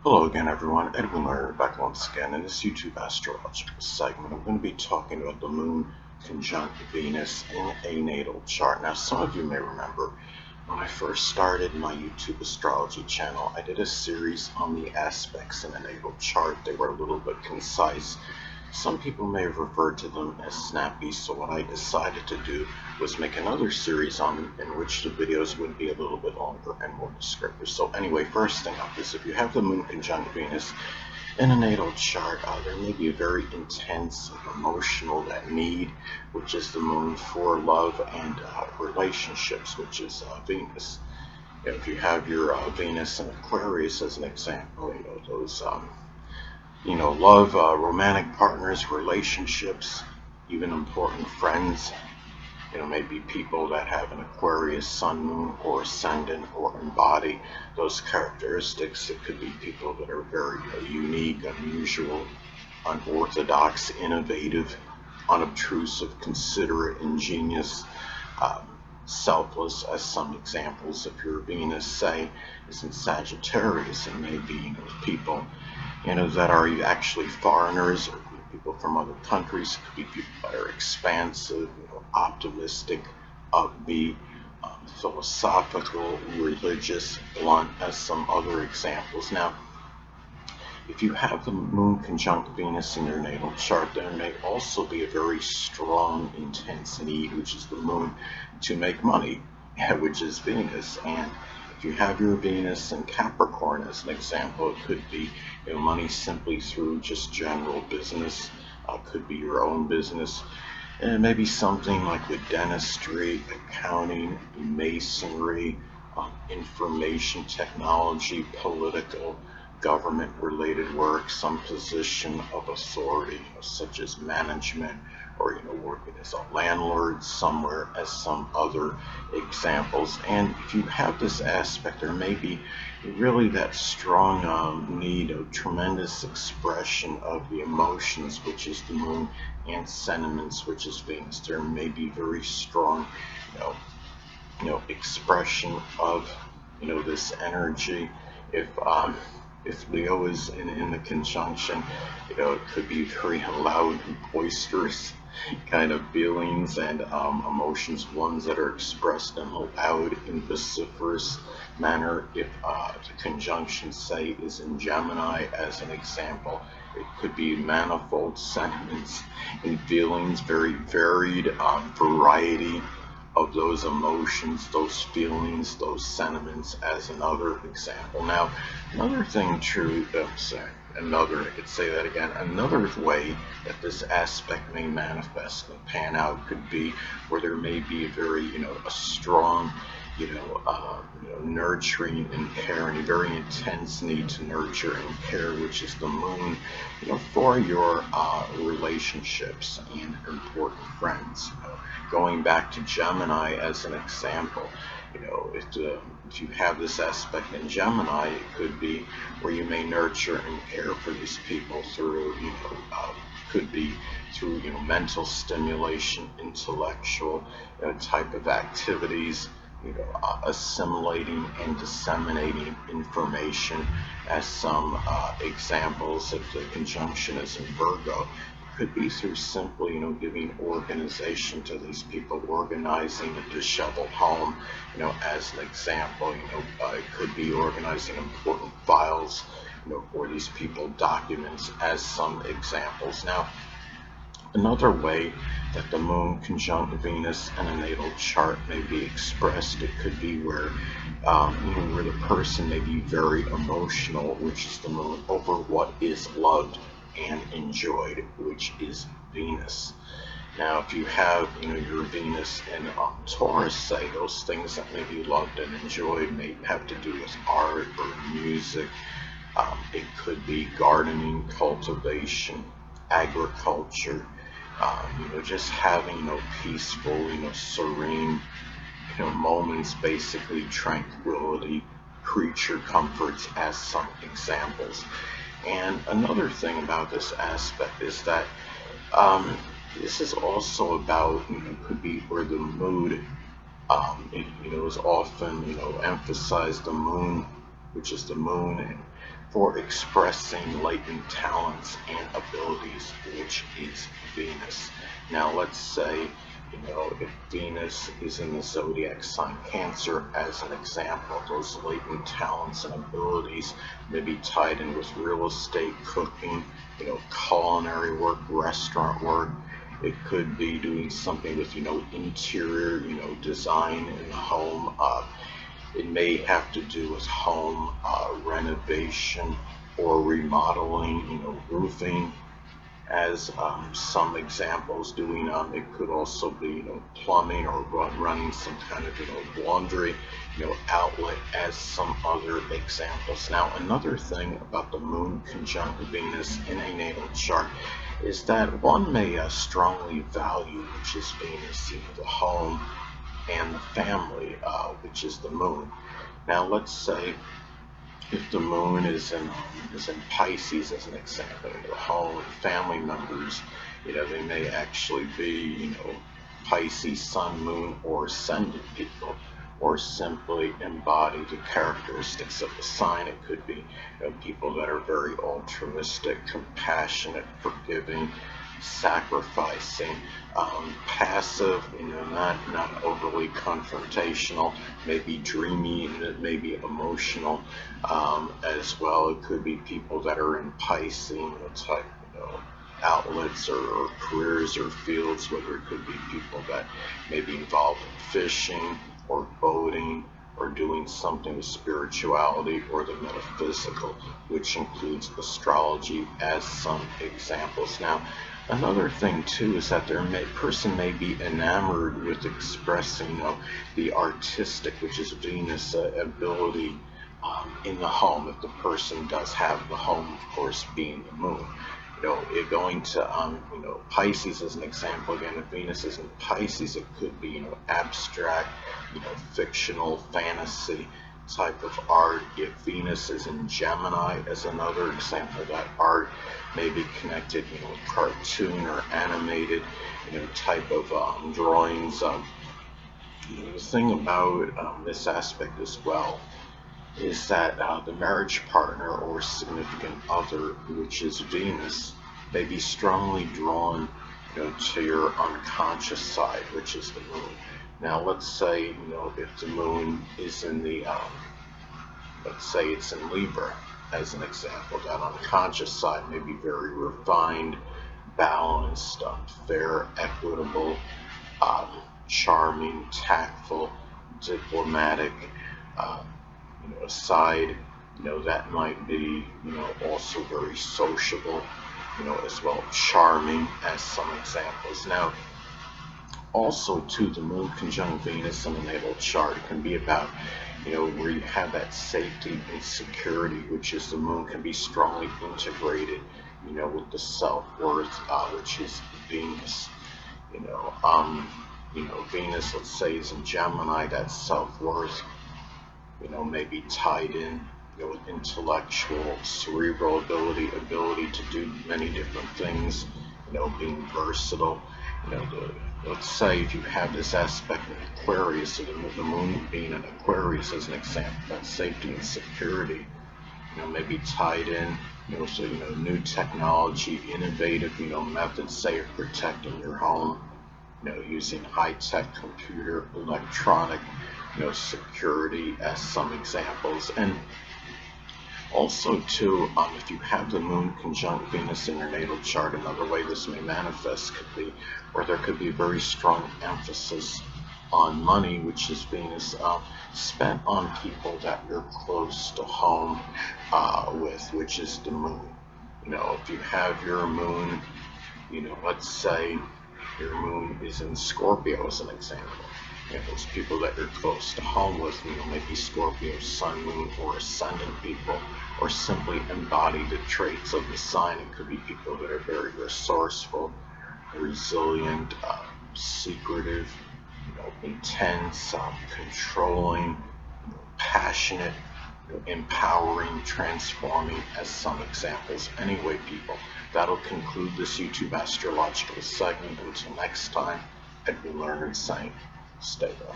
Hello again, everyone. Edwin Learnard back once again. In this YouTube astrological segment, I'm going to be talking about the Moon conjunct Venus in a natal chart. Now, some of you may remember when I first started my YouTube astrology channel, I did a series on the aspects in a natal chart. They were a little bit concise. Some people may have referred to them as snappy, so what I decided to do was make another series on them in which the videos would be a little bit longer and more descriptive. So anyway, first thing up is if you have the Moon conjunct Venus in a natal chart, there may be a very intense emotional need, which is the Moon, for love and relationships, which is Venus. If you have your Venus in Aquarius as an example, those love, romantic partners, relationships, even important friends, maybe people that have an Aquarius sun, moon, or ascendant, or embody those characteristics. It could be people that are very unique, unusual, unorthodox, innovative, unobtrusive, considerate, ingenious, um, selfless, as some examples. If your Venus, say, is in Sagittarius, it may be people that are actually foreigners or people from other countries. It could be people that are expansive, optimistic, upbeat, philosophical, religious, blunt, as some other examples. Now, if you have the Moon conjunct Venus in your natal chart, there may also be a very strong, intense need, which is the Moon, to make money, which is Venus. And if you have your Venus in Capricorn as an example, it could be money simply through just general business, could be your own business, and maybe something like with dentistry, accounting, masonry, information technology, political, government related work, some position of authority, such as management, or working as a landlord somewhere, as some other examples. And if you have this aspect, there may be really that strong need of tremendous expression of the emotions, which is the Moon, and sentiments, which is Venus. There may be very strong, you know, expression of this energy. If Leo is in the conjunction, it could be very loud and boisterous kind of feelings and emotions, ones that are expressed in a loud and vociferous manner. If the conjunction, say, is in Gemini as an example, it could be manifold sentiments and feelings, very varied variety of those emotions, those feelings, those sentiments, as another example. Now, another thing true, I could say that again, another way that this aspect may manifest and pan out could be where there may be a very, a strong, nurturing and caring, very intense need to nurture and care, which is the Moon, for your relationships and important friends. Going back to Gemini as an example, if you have this aspect in Gemini, it could be where you may nurture and care for these people through, could be through, mental stimulation, intellectual, type of activities, assimilating and disseminating information, as some examples. If the conjunction is in Virgo, could be through simply, giving organization to these people, organizing a disheveled home, as an example. It could be organizing important files, for these people, documents, as some examples. Now, another way that the Moon conjunct Venus in a natal chart may be expressed, it could be where, where the person may be very emotional, which is the Moon, over what is loved and enjoyed, which is Venus. Now, if you have, your Venus in Taurus, say, those things that may be loved and enjoyed may have to do with art or music. It could be gardening, cultivation, agriculture, just having, peaceful, serene, moments, basically tranquility, creature comforts, as some examples. And another thing about this aspect is that this is also about, could be where the mood, is often, emphasized the Moon which is the moon, and for expressing latent talents and abilities, which is Venus. Now let's say, if Venus is in the zodiac sign Cancer, as an example, those latent talents and abilities may be tied in with real estate, cooking, culinary work, restaurant work. It could be doing something with, interior, design in the home. It may have to do with home renovation or remodeling, roofing, as some examples. Doing it could also be, plumbing, or running some kind of, laundry, outlet, as some other examples. Now, another thing about the moon conjunct Venus in a natal chart is that one may strongly value, which is Venus, the home, and the family, which is the moon. Now, let's say if the moon is in Pisces, as an example, the home family members, they may actually be, Pisces sun, moon, or ascendant people, or simply embody the characteristics of the sign. It could be, people that are very altruistic, compassionate, forgiving, sacrificing, passive, not overly confrontational, maybe dreamy, and maybe emotional, as well. It could be people that are in Pisces, type, outlets, or careers or fields, whether it could be people that may be involved in fishing or boating, or doing something with spirituality or the metaphysical, which includes astrology, as some examples. Now, another thing too is that person may be enamored with expressing, the artistic, which is Venus, ability in the home, if the person does have the home, of course, being the moon. You're going to, Pisces as an example. Again, if Venus is in Pisces, it could be, abstract, fictional, fantasy type of art. If Venus is in Gemini, as another example, that art may be connected, with cartoon or animated, type of drawings. The thing about this aspect as well is that the marriage partner or significant other, which is Venus, may be strongly drawn, to your unconscious side, which is the moon. Now, let's say, if the moon is in the, let's say it's in Libra, as an example, that unconscious side may be very refined, balanced, fair, equitable, charming, tactful, diplomatic, a side, that might be, also very sociable, as well, charming, as some examples. Now, also too, the moon conjunct Venus in the natal chart can be about, where you have that safety and security, which is the moon can be strongly integrated, with the self-worth, which is Venus. Venus, let's say, is in Gemini, that self-worth, may be tied in, with intellectual, cerebral ability to do many different things, being versatile. Let's say if you have this aspect in Aquarius, so the moon being in Aquarius as an example, that safety and security, may be tied in, so, new technology, innovative, methods, say, of protecting your home, using high-tech computer, electronic, security, as some examples. And also too, if you have the moon conjunct Venus in your natal chart, another way this may manifest could be, or there could be a very strong emphasis on money, which is Venus, spent on people that you're close to home with, which is the moon. If you have your moon, let's say your moon is in Scorpio, as an example. Those people that you're close to home with, maybe Scorpio, sun, moon, or ascendant people, or simply embody the traits of the sign. It could be people that are very resourceful, resilient, secretive, intense, controlling, passionate, empowering, transforming, as some examples. Anyway, people, that'll conclude this YouTube astrological segment. Until next time, Edwin Learnard saying, stay well.